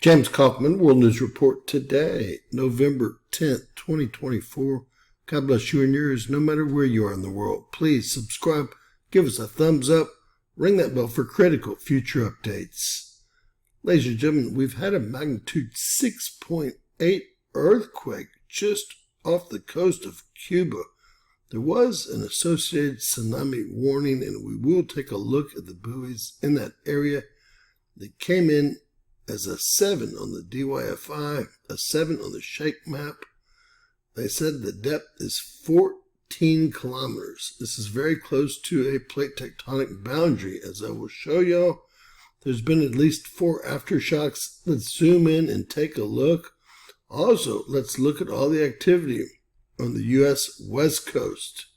James Kaufman, World News Report today, November 10th, 2024. God bless you and yours, no matter where you are in the world. Please subscribe, give us a thumbs up, ring that bell for critical future updates. Ladies and gentlemen, we've had a magnitude 6.8 earthquake just off the coast of Cuba. There was an associated tsunami warning, and we will take a look at the buoys in that area. They came in as a 7 on the DYFI, a 7 on the shake map. They said the depth is 14 kilometers. This is very close to a plate tectonic boundary, as I will show y'all. There's been at least 4 aftershocks. Let's zoom in and take a look. Also, let's look at all the activity on the U.S. West Coast.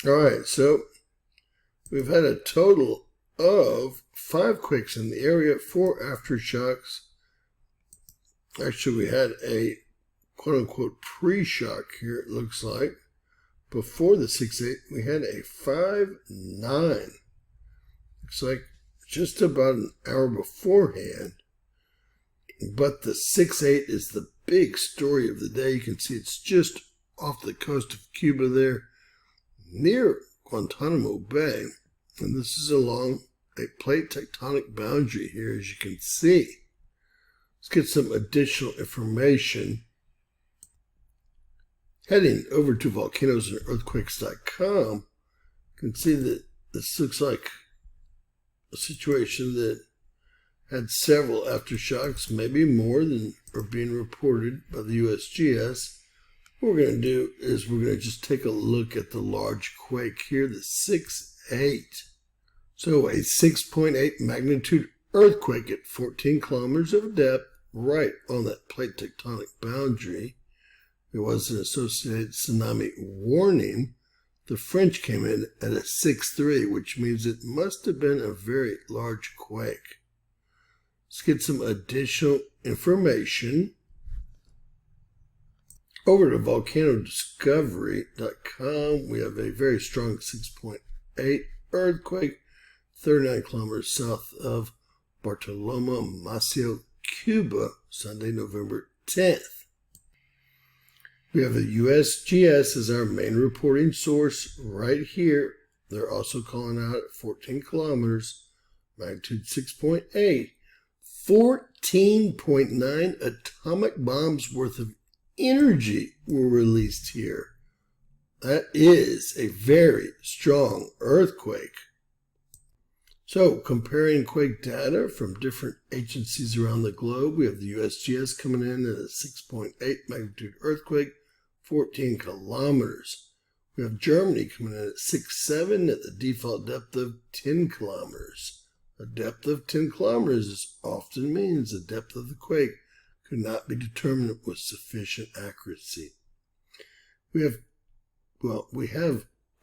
All right, so we've had a total of 5 quakes in the area, 4 aftershocks. Actually, we had a quote-unquote pre-shock here, it looks like. Before the 6.8, we had a 5.9. Looks like just about an hour beforehand. But the 6.8 is the big story of the day. You can see it's just off the coast of Cuba there, near Guantanamo Bay. And this is along a plate tectonic boundary here, as you can see. Let's get some additional information. Heading over to volcanoesandearthquakes.com, you can see that this looks like a situation that had several aftershocks, maybe more than are being reported by the USGS. What we're going to do is we're going to just take a look at the large quake here, the 6.8. So a 6.8 magnitude earthquake at 14 kilometers of depth, right on that plate tectonic boundary. There was an associated tsunami warning. The French came in at a 6.3, which means it must have been a very large quake. Let's get some additional information. Over to volcanodiscovery.com, we have a very strong 6.8 earthquake, 39 kilometers south of Bartolomé Maceo, Cuba, Sunday, November 10th. We have the USGS as our main reporting source right here. They're also calling out at 14 kilometers, magnitude 6.8. 14.9 atomic bombs worth of energy were released here. That is a very strong earthquake. So, comparing quake data from different agencies around the globe, we have the USGS coming in at a 6.8 magnitude earthquake, 14 kilometers. We have Germany coming in at 6.7 at the default depth of 10 kilometers. A depth of 10 kilometers often means the depth of the quake could not be determined with sufficient accuracy. We have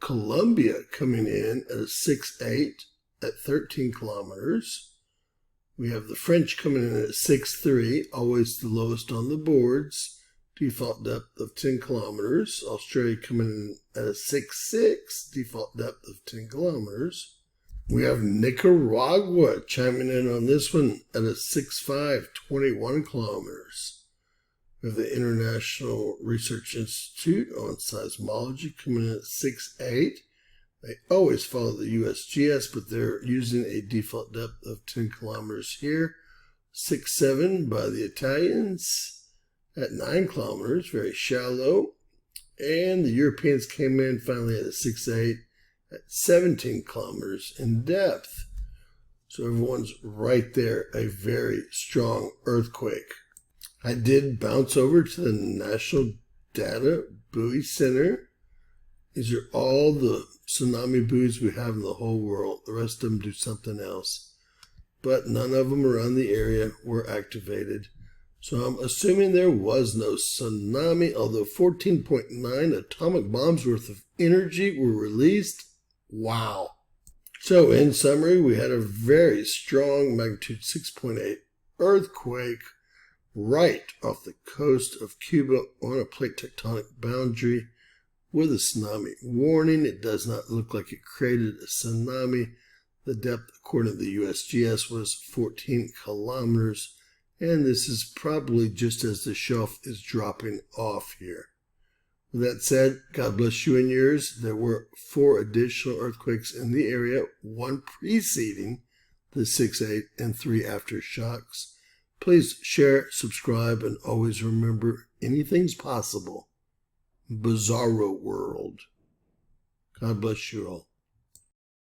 Colombia coming in at a 6.8 at 13 kilometers. We have the French coming in at 6.3, always the lowest on the boards, default depth of 10 kilometers. Australia coming in at a 6.6, default depth of 10 kilometers. We have Nicaragua chiming in on this one at a 6.5, 21 kilometers. We have the International Research Institute on Seismology coming in at 6.8. They always follow the USGS, but they're using a default depth of 10 kilometers here. 6.7 by the Italians at 9 kilometers, very shallow. And the Europeans came in finally at a 6.8 at 17 kilometers in depth. So everyone's right there, a very strong earthquake. I did bounce over to the National Data Buoy Center. These are all the tsunami buoys we have in the whole world. The rest of them do something else. But none of them around the area were activated. So I'm assuming there was no tsunami, although 14.9 atomic bombs worth of energy were released. Wow. So in summary, we had a very strong magnitude 6.8 earthquake right off the coast of Cuba on a plate tectonic boundary with a tsunami warning. It does not look like it created a tsunami. The depth, according to the USGS, was 14 kilometers, and this is probably just as the shelf is dropping off here. With that said, God bless you and yours. There were 4 additional earthquakes in the area, 1 preceding the 6.8 and 3 aftershocks. Please share, subscribe, and always remember, anything's possible. Bizarro world. God bless you all.